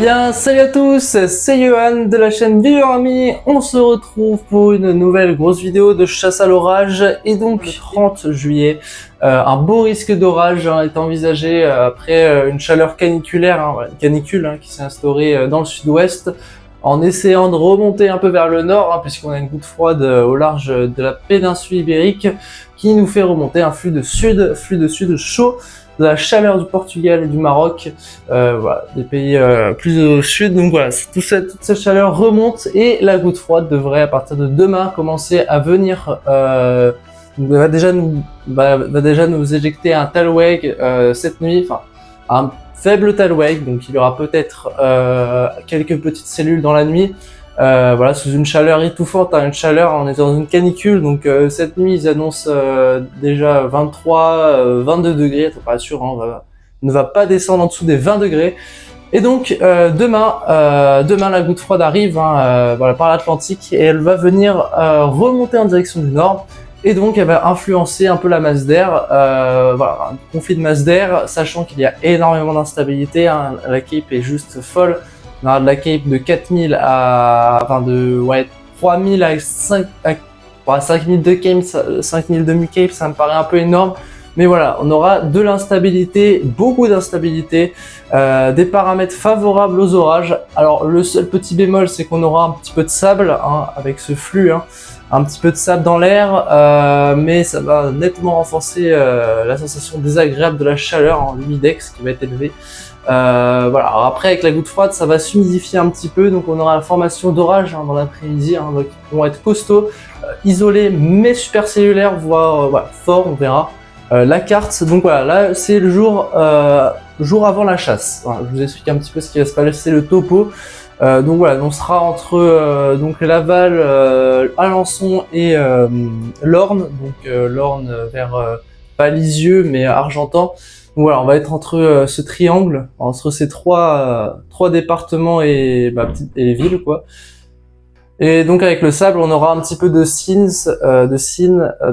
bien, salut à tous, c'est Johan de la chaîne Viveur Ami. On se retrouve pour une nouvelle grosse vidéo de chasse à l'orage. Et donc, le 30 juillet, un beau risque d'orage est envisagé après une chaleur caniculaire, voilà, une canicule qui s'est instaurée dans le sud-ouest, en essayant de remonter un peu vers le nord, puisqu'on a une goutte froide au large de la péninsule ibérique, qui nous fait remonter un flux de sud chaud, de la chaleur du Portugal et du Maroc, voilà, des pays plus au sud. Donc voilà, toute cette chaleur remonte et la goutte froide devrait à partir de demain commencer à venir, va déjà nous éjecter un talweg cette nuit, enfin un faible talweg, donc il y aura peut-être quelques petites cellules dans la nuit. Voilà, sous une chaleur étouffante, une chaleur, on est dans une canicule, donc cette nuit ils annoncent déjà 23, 22 degrés, température ne va pas descendre en dessous des 20 degrés. Et donc demain la goutte froide arrive voilà, par l'Atlantique et elle va venir remonter en direction du nord. Et donc elle va influencer un peu la masse d'air, voilà, un conflit de masse d'air, sachant qu'il y a énormément d'instabilité, la Cape est juste folle. On aura de la Cape de 4000 à, enfin de, ouais, 3000 à 5000 de Cape, 5000 demi-Cape, ça me paraît un peu énorme. Mais voilà, on aura de l'instabilité, beaucoup d'instabilité, des paramètres favorables aux orages. Alors le seul petit bémol, c'est qu'on aura un petit peu de sable, avec ce flux, un petit peu de sable dans l'air, mais ça va nettement renforcer la sensation désagréable de la chaleur, l'humidex qui va être élevé. Voilà. Alors après, avec la goutte froide, ça va s'humidifier un petit peu, donc on aura la formation d'orage dans l'après-midi, donc ils vont être costauds, isolés mais supercellulaires, voire voilà, forts, on verra. La carte, donc voilà, là c'est le jour avant la chasse. Voilà, je vous explique un petit peu ce qui va se passer, le topo. Donc voilà, on sera entre donc Laval, Alençon et l'Orne, donc l'Orne vers pas Lisieux mais Argentan. Donc voilà, on va être entre ce triangle, entre ces trois départements et villes, quoi. Et donc avec le sable, on aura un petit peu de SINS,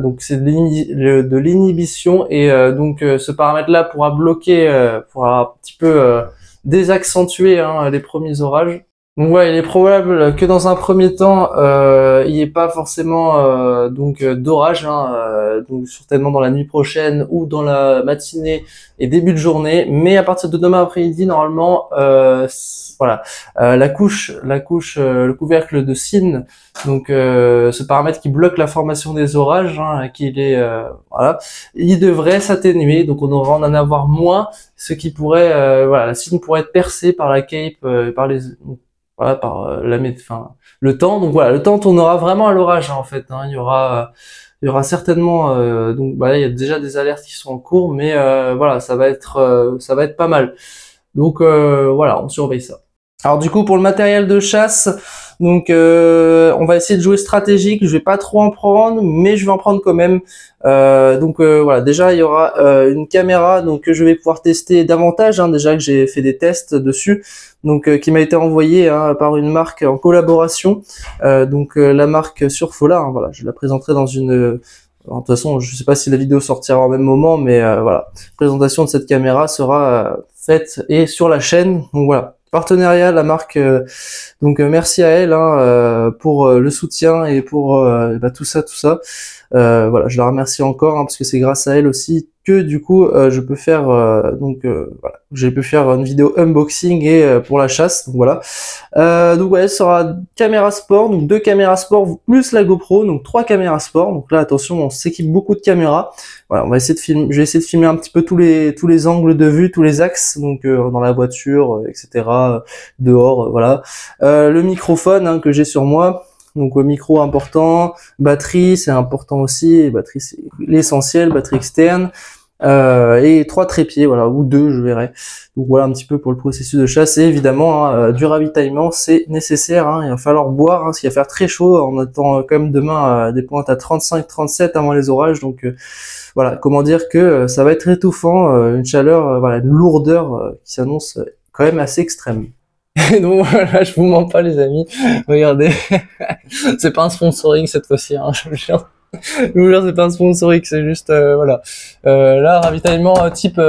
donc c'est de l'inhibition, et donc ce paramètre-là pourra bloquer, pourra un petit peu désaccentuer les premiers orages. Donc ouais, il est probable que dans un premier temps, il n'y ait pas forcément d'orage, donc certainement dans la nuit prochaine ou dans la matinée et début de journée, mais à partir de demain après-midi, normalement, voilà, le couvercle de SIN, donc ce paramètre qui bloque la formation des orages, voilà, il devrait s'atténuer, donc on aura en avoir moins, ce qui pourrait, voilà, la SIN pourrait être percée par la Cape, par les voilà, par le temps. Donc voilà, le temps tournera vraiment à l'orage en fait. Il y aura certainement donc voilà, il y a déjà des alertes qui sont en cours, mais voilà, ça va être pas mal. Donc voilà, on surveille ça. Alors du coup, pour le matériel de chasse, donc on va essayer de jouer stratégique. Je vais pas trop en prendre, mais je vais en prendre quand même. Voilà, déjà il y aura une caméra donc que je vais pouvoir tester davantage, déjà que j'ai fait des tests dessus, donc qui m'a été envoyée par une marque en collaboration, la marque Surfola, voilà, je la présenterai dans une de toute façon, je sais pas si la vidéo sortira au même moment, mais voilà, présentation de cette caméra sera faite et sur la chaîne. Donc voilà, partenariat, la marque, merci à elle pour le soutien et pour tout ça. Voilà, je la remercie encore parce que c'est grâce à elle aussi que du coup je peux faire voilà, j'ai pu faire une vidéo unboxing et pour la chasse. Donc voilà, donc ouais, ce sera caméra sport, donc 2 caméras sport plus la GoPro, donc 3 caméras sport. Donc là attention, on s'équipe beaucoup de caméras. Voilà, on va essayer de filmer, je vais essayer de filmer un petit peu tous les angles de vue, tous les axes, donc dans la voiture, etc., dehors, voilà. Le microphone que j'ai sur moi. Donc micro important, batterie c'est important aussi, batterie c'est l'essentiel, batterie externe, et 3 trépieds, voilà, ou 2 je verrai. Donc voilà un petit peu pour le processus de chasse, et évidemment du ravitaillement c'est nécessaire, il va falloir boire, parce qu'il va faire très chaud, on attend quand même demain des pointes à 35-37 avant les orages, donc voilà, comment dire que ça va être étouffant, une chaleur, voilà, une lourdeur qui s'annonce quand même assez extrême. Et donc voilà, je vous mens pas les amis, regardez, c'est pas un sponsoring cette fois-ci, je vous jure, c'est pas un sponsoring, c'est juste, voilà, là, ravitaillement type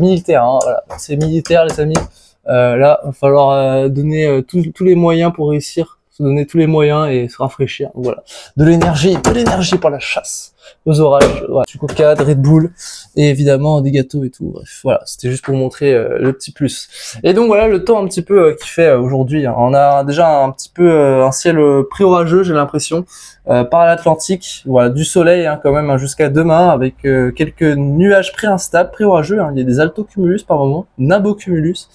militaire, voilà, c'est militaire les amis, Là, il va falloir donner tous les moyens pour réussir, se donner tous les moyens et se rafraîchir. Donc, voilà, de l'énergie pour la chasse aux orages. Voilà, du Coca, de Red Bull et évidemment des gâteaux et tout. Bref, voilà, c'était juste pour montrer le petit plus. Et donc voilà le temps un petit peu qu'il fait aujourd'hui. Hein. On a déjà un petit peu un ciel pré-orageux, j'ai l'impression, par l'Atlantique. Voilà, du soleil hein, quand même hein, jusqu'à demain avec quelques nuages pré-instables, pré-orageux. Hein. Il y a des altocumulus par moment, nimbocumulus.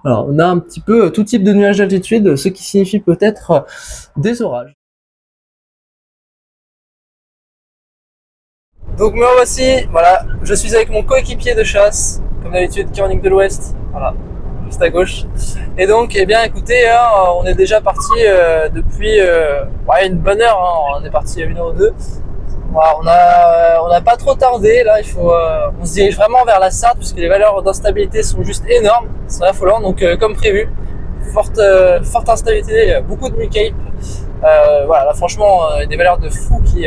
Alors, on a un petit peu tout type de nuages d'altitude, ce qui signifie peut-être des orages. Donc me voici, voilà, je suis avec mon coéquipier de chasse, comme d'habitude, Chronique de l'Ouest, voilà, juste à gauche. Et donc, eh bien écoutez, hein, on est déjà parti depuis ouais, une bonne heure, hein, on est parti à 1h02. Voilà, on a pas trop tardé, là, on se dirige vraiment vers la Sarthe, puisque les valeurs d'instabilité sont juste énormes, c'est affolant, donc comme prévu, forte instabilité, beaucoup de mucape. Voilà, là franchement, des valeurs de fou qui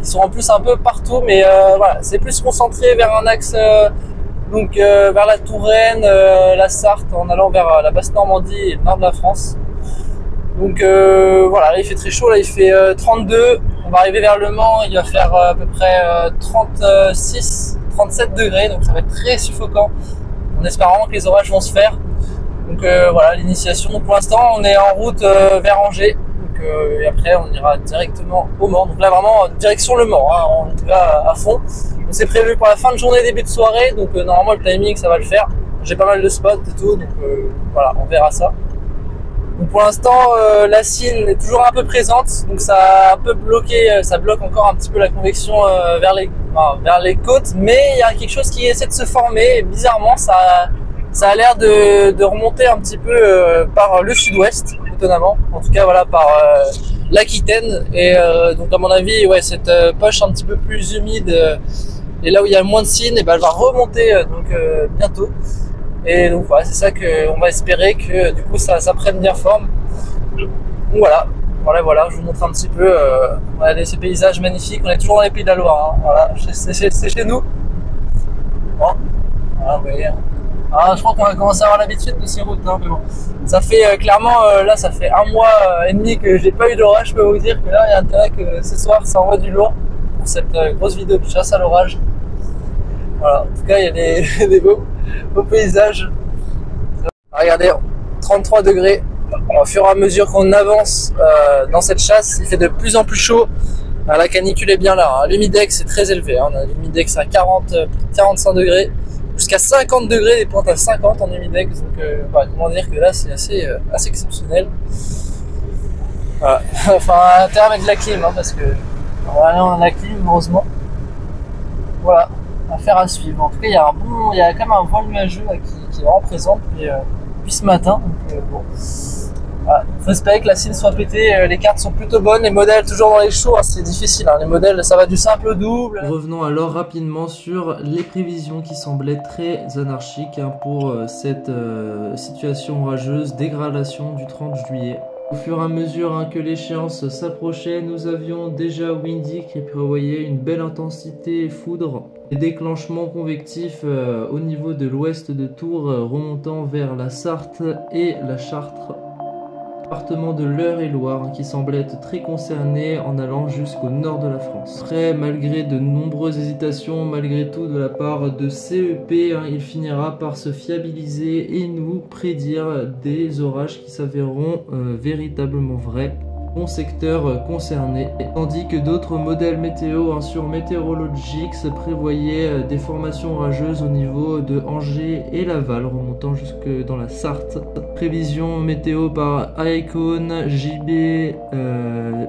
sont en plus un peu partout, mais voilà, c'est plus concentré vers un axe donc vers la Touraine, la Sarthe, en allant vers la Basse-Normandie et le nord de la France. Donc voilà, là il fait très chaud, là il fait 32, on va arriver vers Le Mans, il va faire à peu près 36, 37 degrés, donc ça va être très suffocant. On espère vraiment que les orages vont se faire. Donc voilà l'initiation, pour l'instant on est en route vers Angers. Et après on ira directement au Mans, donc là vraiment direction Le Mans, hein, on est là à fond. C'est prévu pour la fin de journée, début de soirée, donc normalement le timing ça va le faire. J'ai pas mal de spots et tout, donc voilà, on verra ça. Donc pour l'instant la cile est toujours un peu présente, donc ça a un peu bloqué, ça bloque encore un petit peu la convection vers les côtes, mais il y a quelque chose qui essaie de se former et bizarrement ça a l'air de remonter un petit peu par le sud-ouest, étonnamment. En tout cas, voilà, par l'Aquitaine. Et donc, à mon avis, ouais, cette poche un petit peu plus humide et là où il y a moins de signes, et ben, elle va remonter donc bientôt. Et donc, voilà, c'est ça qu'on va espérer que du coup ça prenne bien forme. Donc, voilà, je vous montre un petit peu. Regardez ces paysages magnifiques. On est toujours dans les Pays de la Loire. Hein, voilà, c'est chez nous. Bon, voilà, vous voyez. Ah, je crois qu'on va commencer à avoir l'habitude de ces routes, hein, mais bon. Ça fait clairement, là, ça fait 1 mois et demi que j'ai pas eu d'orage. Je peux vous dire que là, il y a intérêt que ce soir, ça envoie du lourd pour cette grosse vidéo de chasse à l'orage. Voilà, en tout cas, il y a des beaux paysages. Regardez, 33 degrés. Au fur et à mesure qu'on avance dans cette chasse, il fait de plus en plus chaud. La canicule est bien là. Hein. L'humidex est très élevé. Hein. On a l'humidex à 45 degrés. Jusqu'à 50 degrés, des pointes à 50 en humidex, donc voilà, comment dire que là c'est assez exceptionnel. Voilà. Enfin, à terme avec de la clim, hein, parce que voilà, on a la clim, heureusement. Voilà, affaire à suivre. En tout cas, il y a quand même un vent nuageux là, qui est vraiment présent depuis ce matin. Donc, bon. Voilà. Il faut espérer que la cile soit pétée, les cartes sont plutôt bonnes, les modèles toujours dans les chauds, hein, c'est difficile, hein. Les modèles ça va du simple au double. Revenons alors rapidement sur les prévisions qui semblaient très anarchiques hein, pour cette situation orageuse, dégradation du 30 juillet. Au fur et à mesure hein, que l'échéance s'approchait, nous avions déjà Windy qui prévoyait une belle intensité foudre. Des déclenchements convectifs au niveau de l'ouest de Tours remontant vers la Sarthe et la Chartre. Département de l'Eure-et-Loire qui semble être très concerné en allant jusqu'au nord de la France. Après, malgré de nombreuses hésitations, malgré tout de la part de CEP, hein, il finira par se fiabiliser et nous prédire des orages qui s'avéreront véritablement vrais. Bon secteur concerné, tandis que d'autres modèles météo hein, sur Meteorologics prévoyaient des formations orageuses au niveau de Angers et Laval, remontant jusque dans la Sarthe. Prévision météo par Icon, JB et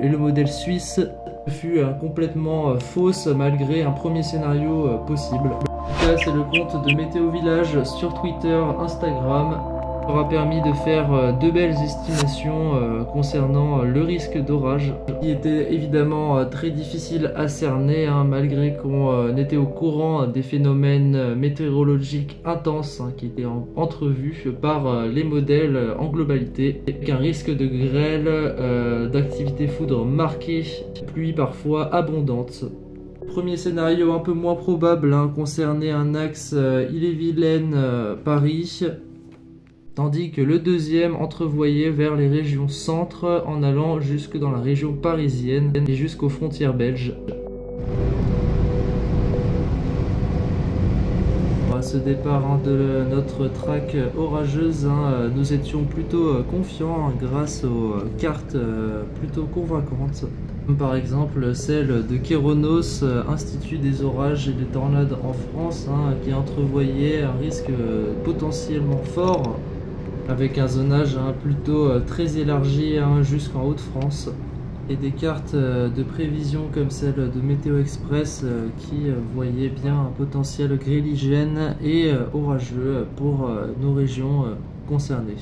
le modèle suisse fut complètement fausse malgré un premier scénario possible. En tout cas, c'est le compte de Météo Village sur Twitter, Instagram. Aura permis de faire de belles estimations concernant le risque d'orage qui était évidemment très difficile à cerner hein, malgré qu'on était au courant des phénomènes météorologiques intenses hein, qui étaient entrevus par les modèles en globalité avec un risque de grêle, d'activité foudre marquée, pluie parfois abondante. Premier scénario un peu moins probable hein, concernait un axe Ille-et-Vilaine-Paris. tandis que le deuxième entrevoyait vers les régions centre en allant jusque dans la région parisienne et jusqu'aux frontières belges. À ce départ de notre track orageuse, nous étions plutôt confiants grâce aux cartes plutôt convaincantes, comme par exemple celle de Kéronos, Institut des orages et des tornades en France, qui entrevoyait un risque potentiellement fort avec un zonage plutôt très élargi jusqu'en Hauts-de-France, et des cartes de prévision comme celle de Météo Express qui voyait bien un potentiel gréligène et orageux pour nos régions concernées.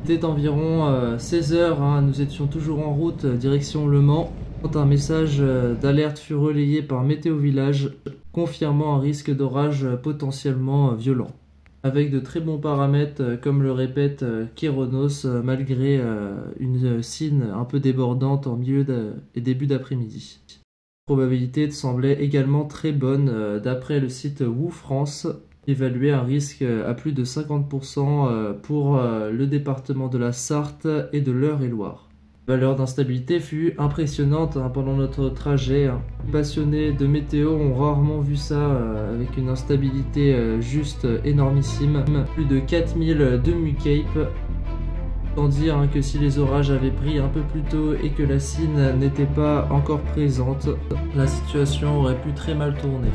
Il était environ 16 h, nous étions toujours en route direction Le Mans quand un message d'alerte fut relayé par Météo Village confirmant un risque d'orage potentiellement violent, avec de très bons paramètres, comme le répète Kéronos, malgré une cine un peu débordante en milieu et début d'après-midi. La probabilité semblait également très bonne, d'après le site WOO France, qui évaluait un risque à plus de 50% pour le département de la Sarthe et de l'Eure-et-Loir. La valeur d'instabilité fut impressionnante pendant notre trajet. Les passionnés de météo ont rarement vu ça, avec une instabilité juste énormissime. Plus de 4000 demi-cape. Autant dire que si les orages avaient pris un peu plus tôt et que la cine n'était pas encore présente, la situation aurait pu très mal tourner.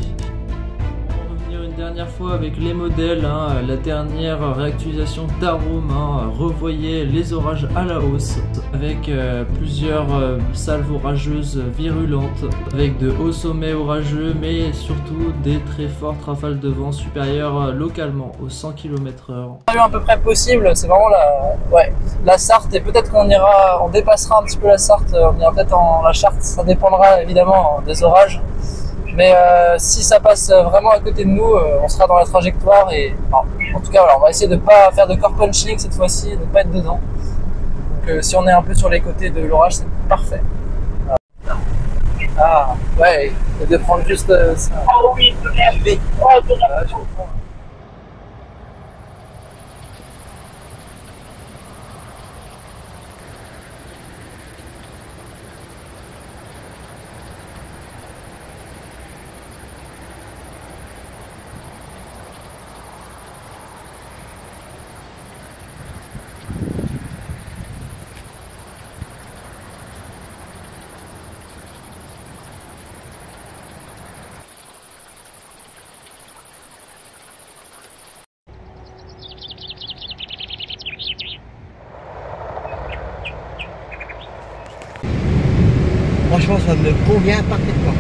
Dernière fois avec les modèles, la dernière réactualisation d'Arome revoyait les orages à la hausse, avec plusieurs salves orageuses virulentes, avec de hauts sommets orageux, mais surtout des très fortes rafales de vent supérieures localement aux 100 km/h. À peu près possible, c'est vraiment la Sarthe, et peut-être on dépassera un petit peu la Sarthe, on ira peut-être en la Charthe, ça dépendra évidemment des orages. Mais si ça passe vraiment à côté de nous, on sera dans la trajectoire, et en tout cas voilà, on va essayer de ne pas faire de core punching cette fois-ci, de ne pas être dedans. Donc si on est un peu sur les côtés de l'orage, c'est parfait. Voilà. Ah ouais, et de prendre juste ça. Oh oui, je comprends. Franchement, ça me convient parfaitement.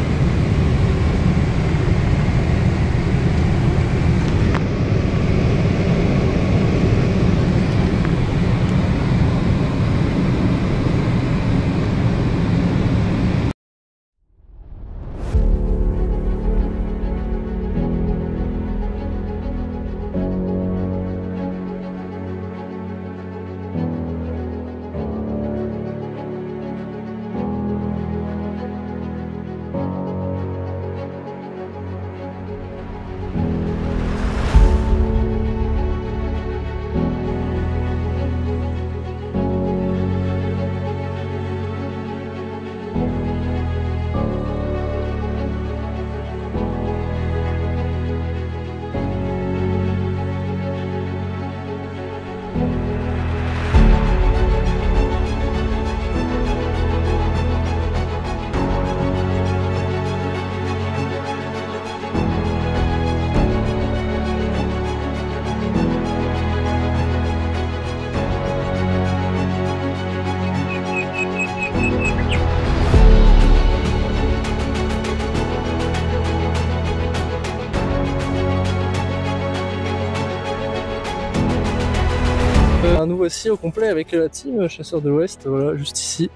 Nous voici au complet avec la team Chasseurs de l'Ouest, voilà, juste ici.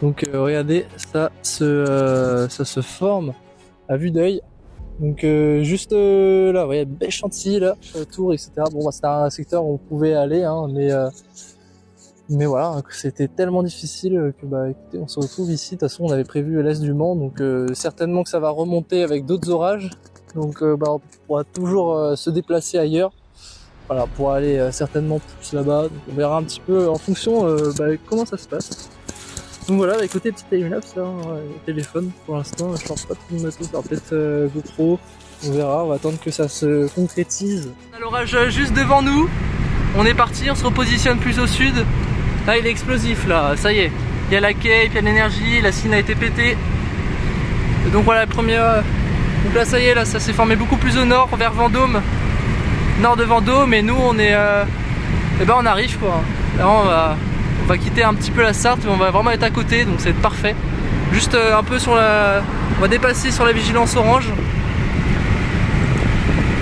Donc regardez, ça se forme à vue d'œil. Donc juste là, vous voyez, belle chantilly là, tour, etc. Bon, bah, c'était un secteur où on pouvait aller, mais voilà, c'était tellement difficile que bah écoutez, on se retrouve ici. De toute façon, on avait prévu l'est du Mans, donc certainement que ça va remonter avec d'autres orages. Donc bah, on pourra toujours se déplacer ailleurs. voilà, pour aller certainement plus là-bas. Donc on verra un petit peu en fonction comment ça se passe. Donc voilà, écoutez, petit timelapse là, téléphone pour l'instant, je pense pas trop de matos, alors peut-être GoPro, on verra, on va attendre que ça se concrétise. On a l'orage juste devant nous, on est parti, on se repositionne plus au sud. Là il est explosif là, ça y est, il y a la cape, il y a l'énergie, la cine a été pétée. Et donc voilà, la première... Donc là ça y est, là ça s'est formé beaucoup plus au nord, vers Vendôme. Nord de Vendôme, et nous on est... on arrive quoi. Là on va quitter un petit peu la Sarthe, mais on va vraiment être à côté, donc ça va être parfait. Juste un peu sur la... On va dépasser sur la vigilance orange.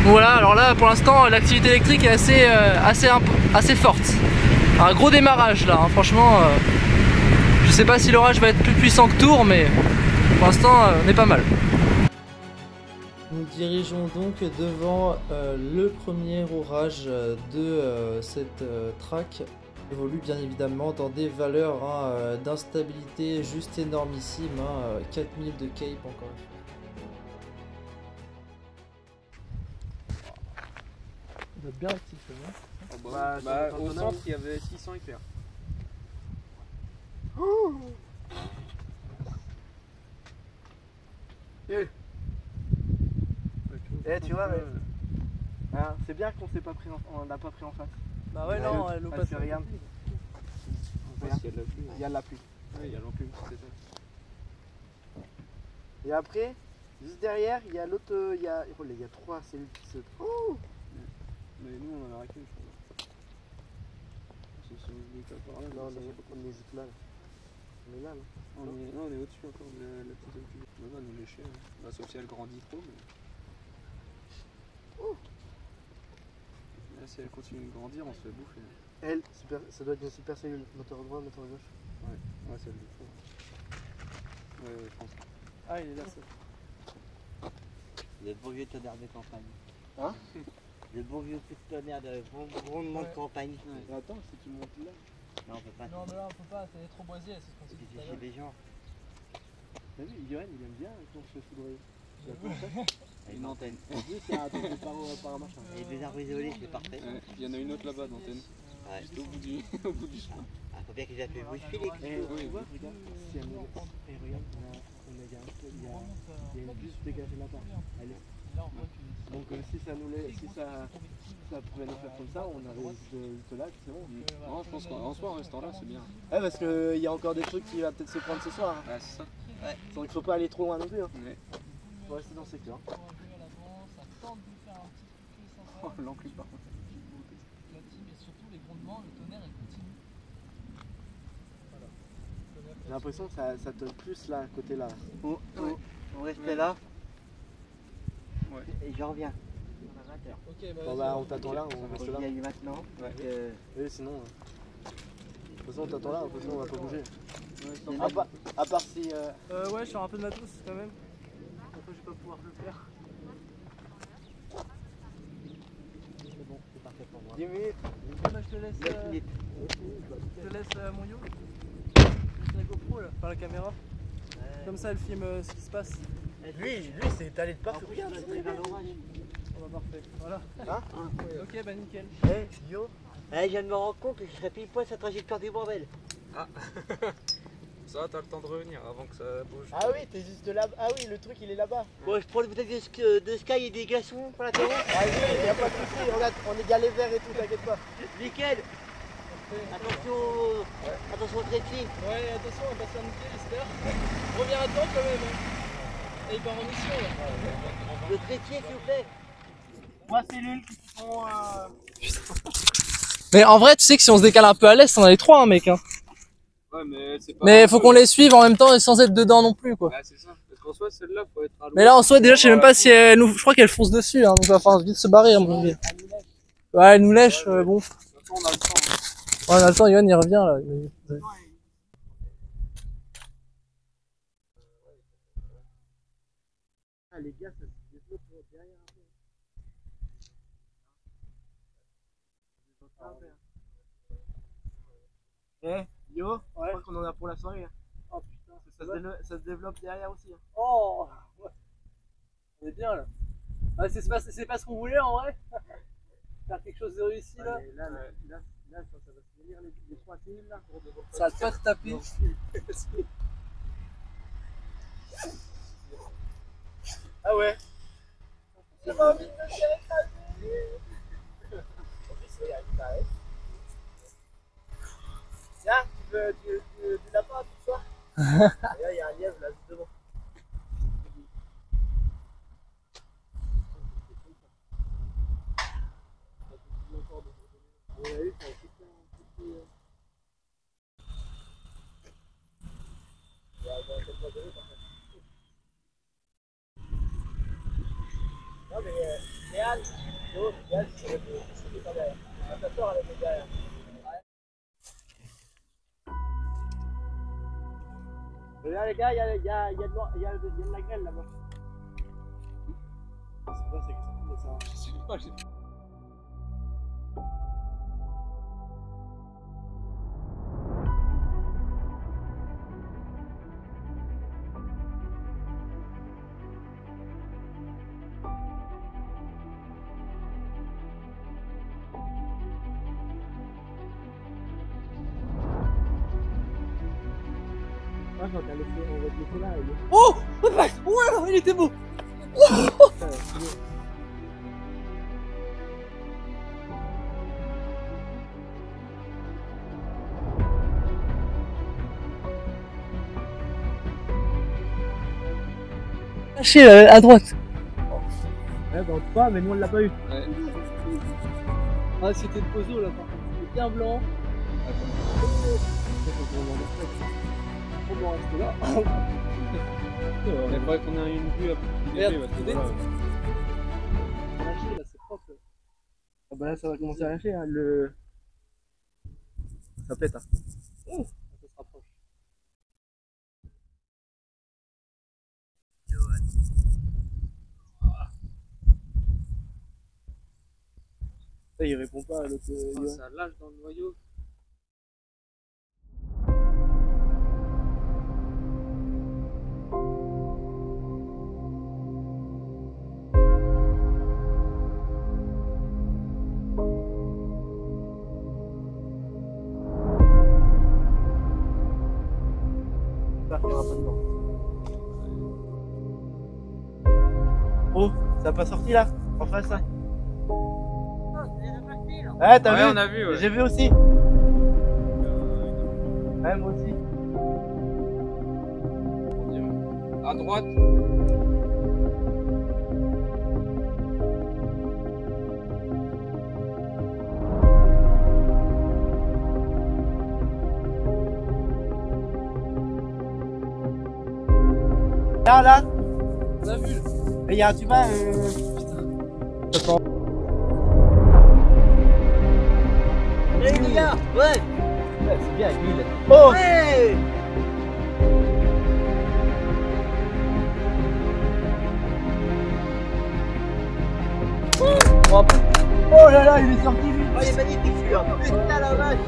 Donc voilà, alors là pour l'instant l'activité électrique est assez forte. Un gros démarrage là, hein. Franchement, je sais pas si l'orage va être plus puissant que Tours, mais pour l'instant on est pas mal. Nous dirigeons donc devant le premier orage de cette track. Évolue bien évidemment dans des valeurs d'instabilité juste énormissimes, 4000 de cape encore. Il doit être bien actif là, au centre il y avait 600 éclairs. Tu vois, hein, c'est bien qu'on s'est pas pris on l'a pas pris en face. Bah ouais, non, l'eau passe. Regarde. Il y a de la pluie. Il y a de la pluie. Oui, il y a l'enclume, c'est ça. Et après, juste derrière, il y a l'autre. Il y a 3 cellules qui se. Oh, Mais nous on en a qu'une, je crois. C'est sur le cas par là. non, on est juste là. On est là. On est au-dessus encore de la petite enclume. On va nous lécher. Bah, sauf si elle grandit trop. Mais... Là, si elle continue de grandir, on se fait bouffer. Elle, ça doit être une super cellule. Moteur droit, moteur gauche. Ouais, c'est le fond. Ouais, je pense. Ah, il est là, ça. Le beau vieux tonnerre de campagne. Hein? Le beau vieux tonnerre de grondement de campagne. Ouais. Attends, si tu montes là. Non, on peut pas. Non, mais là on peut pas, c'est trop boisé, c'est ce qu'on s'est dit tout à l'heure. des gens. T'as vu, Yoann, il aime bien quand je fais foudroyer. Une antenne. C'est un truc de paramachin. Et des arbres isolés, c'est parfait. Il y en a une autre là-bas d'antenne. Ouais. Juste au bout du chemin. Ah, faut bien qu'ils aient fait bousculer. Oui, Regarde, il y a une bus dégagée là-bas. Donc si ça pouvait nous faire comme ça, on arrive de là, c'est bon. Non, je pense qu'en soi, en restant là, c'est bien. Ouais, parce qu'il y a encore des trucs qui va peut-être se prendre ce soir. Ouais, c'est ça. Ouais. Donc il faut pas aller trop loin non plus. Hein. Ouais. Faut rester dans le secteur. Oh, l'enclume par contre. J'ai l'impression que ça te plus là, à côté là. Ouais. On reste là. Ouais. Et je reviens. Ok, Bon bah on t'attend là, on reste là. Ouais. Oui, sinon. De toute façon on t'attend là, de toute façon on va pas bouger. Ouais, À part si. ouais, je suis un peu de matos quand même. Après, je vais pas pouvoir le faire. C'est bon, c'est parfait pour moi. 10 minutes. Bah, je te laisse, mon yo. La GoPro là, par la caméra. Comme ça, elle filme ce qui se passe. Lui c'est étalé de partout. Regarde, c'est vers l'orage. On va parfait. Voilà. Hein? Ok, bah nickel. Yo. Je viens de me rendre compte que je serais pile poil sa trajectoire du bordel. Ah. Ça, t'as le temps de revenir avant que ça bouge. Ah oui, t'es juste là. Ah oui, le truc il est là-bas. Bon, je prends une bouteille de Sky et des glaçons pour l'apéro. Vas-y, y'a pas de soucis, on est galé vert et tout, t'inquiète pas. Nickel. Attention au trépied. Ouais, attention, on va passer un nickel, j'espère. Reviens à temps quand même. Hein. Et il part en mission là. Le trépied, s'il vous plaît. 3 cellules qui sont. Mais en vrai, tu sais que si on se décale un peu à l'est, on a les 3, hein, mec. Hein. Ouais, mais c'est pas. Mais faut qu'on les suive en même temps et sans être dedans non plus, quoi. Ouais, c'est ça. Parce qu'en soi, celle-là, faut être à l'ouest. Mais là, en soi, déjà, je sais même pas si elle nous. Je crois qu'elle fonce dessus, hein, donc il va falloir vite se barrer, à mon avis. Ouais, elle nous lèche, bon. De toute façon, on a le temps. Ouais, on a le temps, Yoann, il revient là. Ah, les gars, ça se développe derrière un peu. Yo, je crois qu'on en a pour la soirée. Oh putain, ça se développe derrière aussi. Hein. Oh, ouais. On est bien là. Ouais, c'est pas ce qu'on voulait en vrai. faire quelque chose de réussi là. Là, ça va se venir les 3 teams là. Ça va pas te taper. Ah ouais. J'ai pas envie de me faire écraser. En plus, il y a une arrête. Tiens, tu l'as pas tout ça. Et là, il y a un lièvre là juste devant. Non mais Léane, c'est pas derrière. Ta soeur elle est derrière. Regarde les gars, il y a de la grêle là-bas. C'est pas ça. Je sais pas. On va te laisser là. Oh, ouais, il était beau. Lâché à droite. Ouais, dans le pas, mais nous on l'a pas eu. Ouais. Ah, c'était le pozo là, par contre. C'était bien blanc. On va rester là. Il faudrait qu'on ait une vue à plus Merde, parce que là, Lâché là, c'est propre. Ah bah là ça va commencer à lâcher hein, le. Ça pète hein. Ça se rapproche. Ça il répond pas à l'autre. ça lâche dans le noyau. J'espère qu'il y aura pas de vent. Oh, ça a pas sorti là? En face là? Ouais, t'as vu? On a vu, ouais. J'ai vu aussi. Ouais, moi aussi. À droite. Là, On a vu. il y a un tuba. Hey les gars, ouais, C'est bien, lui. Oh! ouais. Oh là là, il est sorti lui! Oh, il est magnifique celui-là. Putain la vache.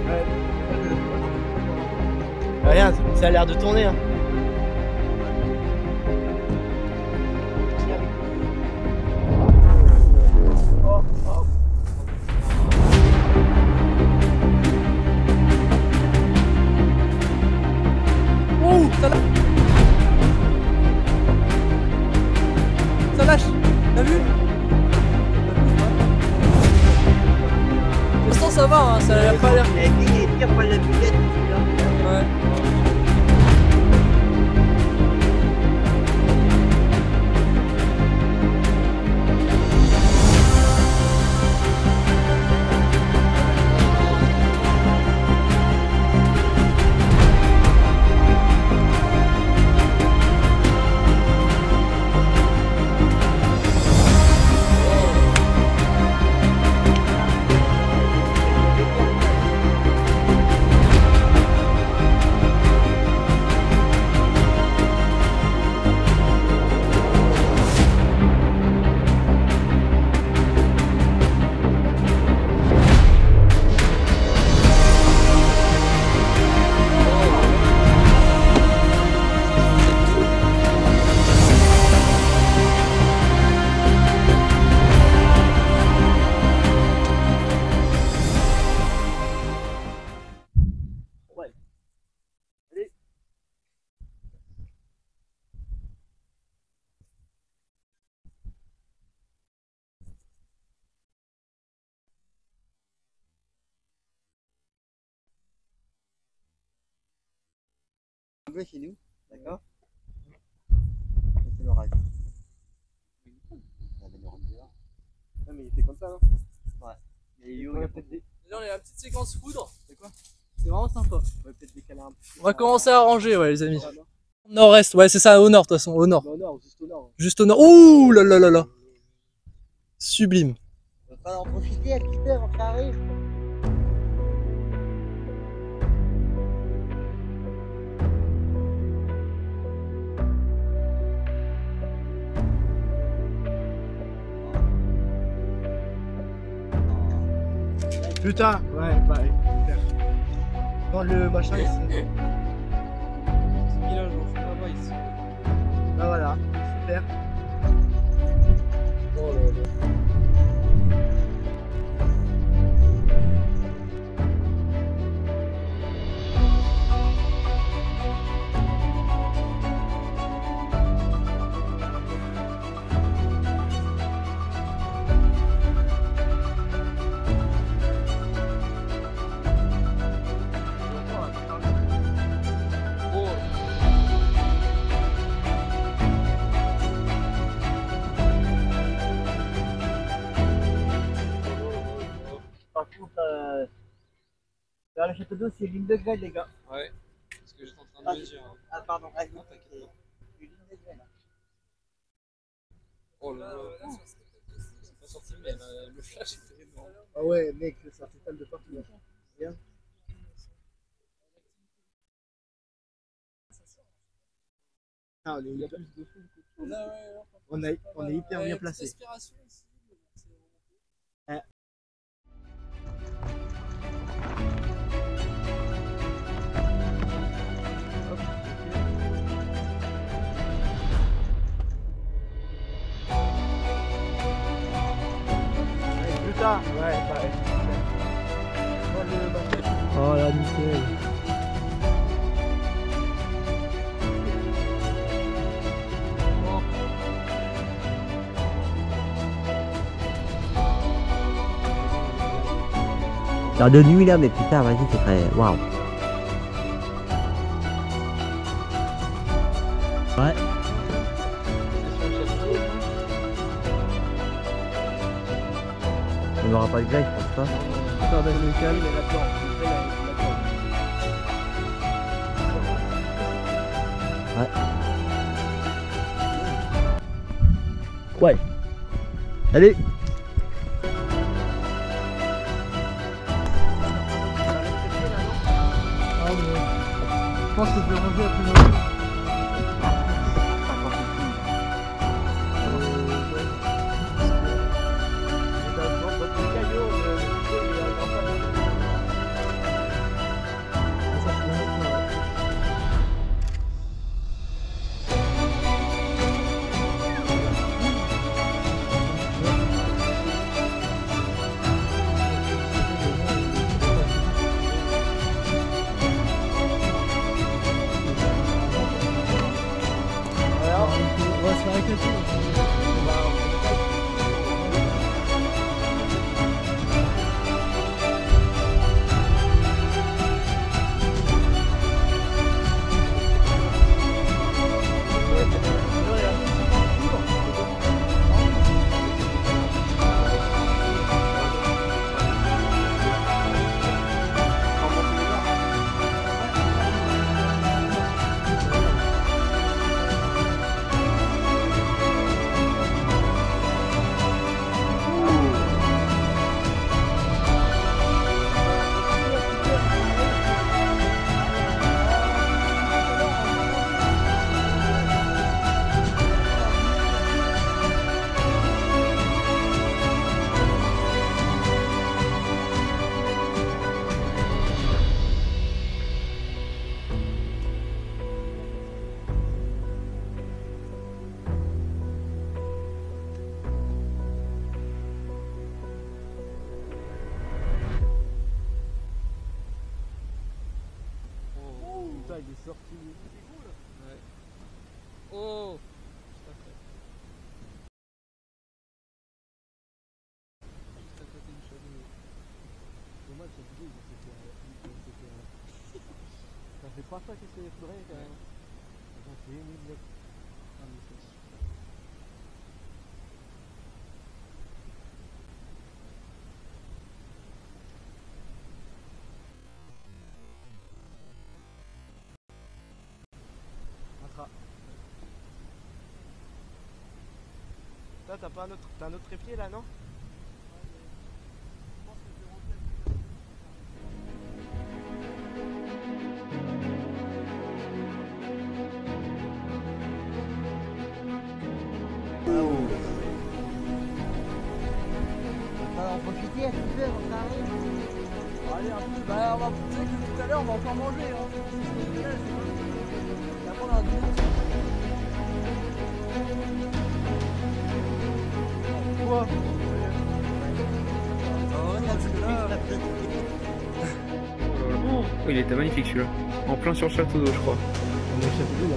Rien, ça a l'air de tourner. Hein. Oh, oh. Oh, ça lâche. T'as vu? Pour l'instant ça va, hein, ça a pas l'air. Il est pire pour la billette celui-là. Ouais. jouer chez nous, d'accord? C'est l'orage. Non mais il fait comme ça, non? Ouais. Et Yo, il y a peut-être des... Là, on est à la petite séquence foudre. C'est quoi? C'est vraiment sympa. On va peut-être décaler un peu. On va commencer à ranger, ouais, les amis. Ah, non. Nord-est, ouais, c'est ça, au nord, de toute façon, au nord. Au nord, juste au nord. Juste au nord. Ouh là là là là. Sublime. On va pas en profiter à petite heure, ça arrive. Putain, ouais, bah, super. Dans le machin ici. Bah voilà, super. Oh là là. Par contre, vers le château d'eau, c'est l'une degré, les gars. Ouais, parce que j'étais en train de me dire. Ah, pardon, ah, non, t'inquiète c'est l'une degré, là. Oh là là, c'est pas sorti, mais le flash était énorme. Ah ouais, mec, ça s'étale de partout. Bien. Ah, on est hyper bien placé. Putain, ouais, pareil. Oh là, nickel. Alors de nuit là, mais putain, vas-y, c'est très... Waouh. Ouais. On n'aura pas de grève, je pense pas. Jardin local. Ouais. Allez. Je pense que je vais ranger à plus loin. On va se faire éclater. Putain, il est sorti. Ouais. Oh. Juste après. Juste à côté du château. Dommage, cette vidéo, ça fait crois pas que c'est vrai quand même. C'est une idée. Toi, t'as pas un autre trépied là, non? On va en profiter un petit peu avant que ça arrive. Allez, un peu. Bah, on va pousser que tout à l'heure, on va encore manger. Hein. Et après, on a un dîner. Quoi? Oh, il était magnifique celui-là. En plein sur le château d'eau, je crois. On est au château d'eau, là,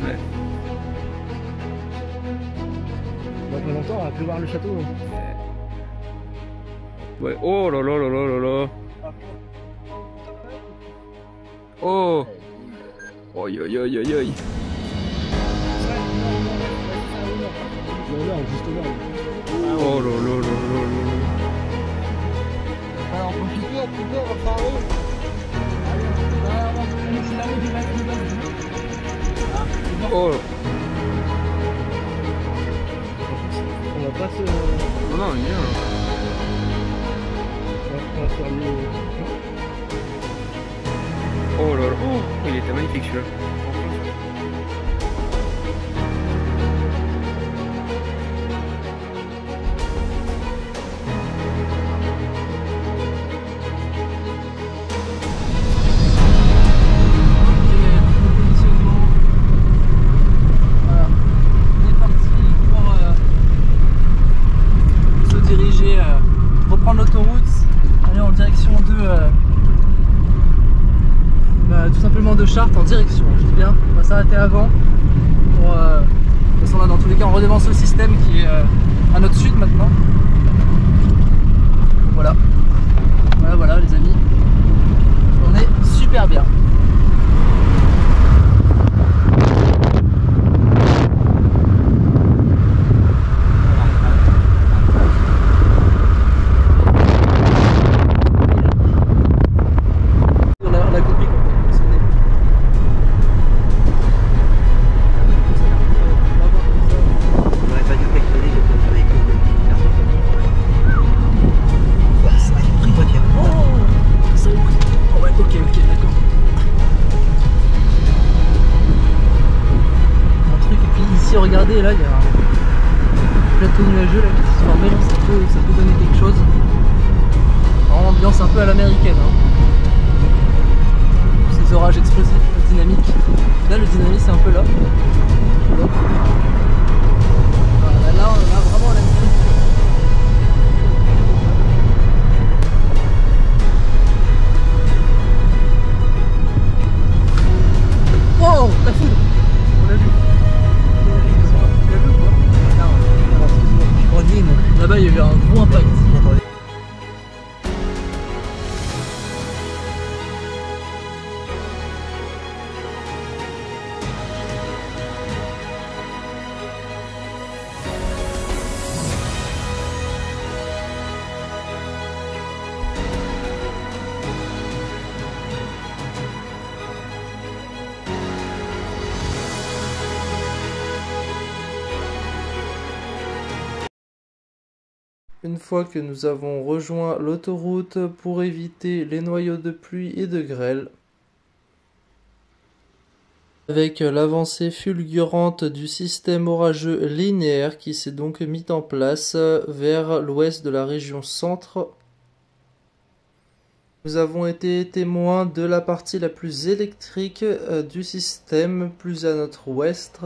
Ouais. dans pas longtemps, on va plus voir le château. Ouais. Oh là là là là là là. Oh. Oi oi oi oi oi. Là, juste là. Oh là là là là là. On va en profiter un petit peu avant que ça arrive. Oh. On va pas se... Non non, il est là. On va faire le... Oh là là. Oh, il était magnifique celui-là. Reprendre l'autoroute, aller en direction de tout simplement de Chartres, en direction, je dis bien, on va s'arrêter avant pour de toute façon là dans tous les cas on redevance le système qui est à notre sud maintenant. Donc, voilà les amis, on est super bien. Regardez là, il y a un plateau nuageux là, qui se formait, ça peut donner quelque chose. En ambiance un peu à l'américaine. Hein. Ces orages explosifs, dynamiques. Là le dynamisme c'est un peu là. Voilà, là on a vraiment la maîtrise. Oh, la foudre! On l'a vu. Là-bas il y a eu un gros impact. Une fois que nous avons rejoint l'autoroute pour éviter les noyaux de pluie et de grêle, avec l'avancée fulgurante du système orageux linéaire qui s'est donc mis en place vers l'ouest de la région centre, nous avons été témoins de la partie la plus électrique du système, plus à notre ouest.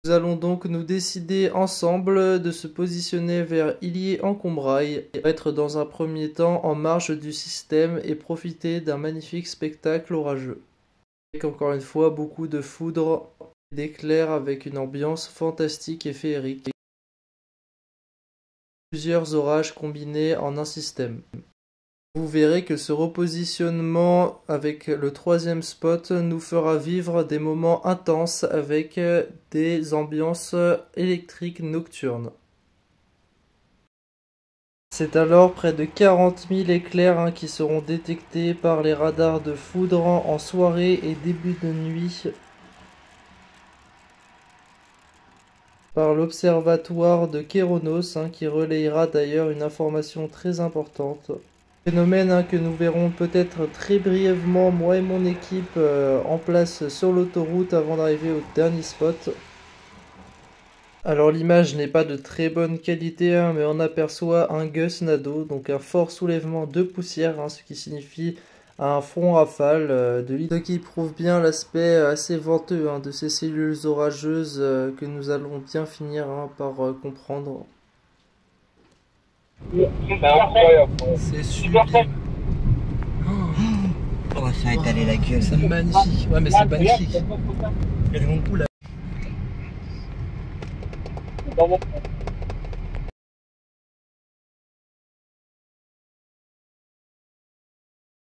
Nous allons donc nous décider ensemble de se positionner vers Illiers-en-Combrailles et être dans un premier temps en marge du système et profiter d'un magnifique spectacle orageux. Avec encore une fois beaucoup de foudre et d'éclairs avec une ambiance fantastique et féerique. Plusieurs orages combinés en un système. Vous verrez que ce repositionnement avec le troisième spot nous fera vivre des moments intenses avec des ambiances électriques nocturnes. C'est alors près de 40 000 éclairs qui seront détectés par les radars de foudre en soirée et début de nuit par l'observatoire de Kéronos qui relayera d'ailleurs une information très importante. Phénomène que nous verrons peut-être très brièvement, moi et mon équipe, en place sur l'autoroute avant d'arriver au dernier spot. Alors l'image n'est pas de très bonne qualité, mais on aperçoit un Gus Nado, donc un fort soulèvement de poussière, ce qui signifie un front rafale de l'île, ce qui prouve bien l'aspect assez venteux de ces cellules orageuses que nous allons bien finir par comprendre. C'est sublime. Oh, ça a étalé la gueule. C'est magnifique. Ouais, mais c'est magnifique. Il y a du bon coup là.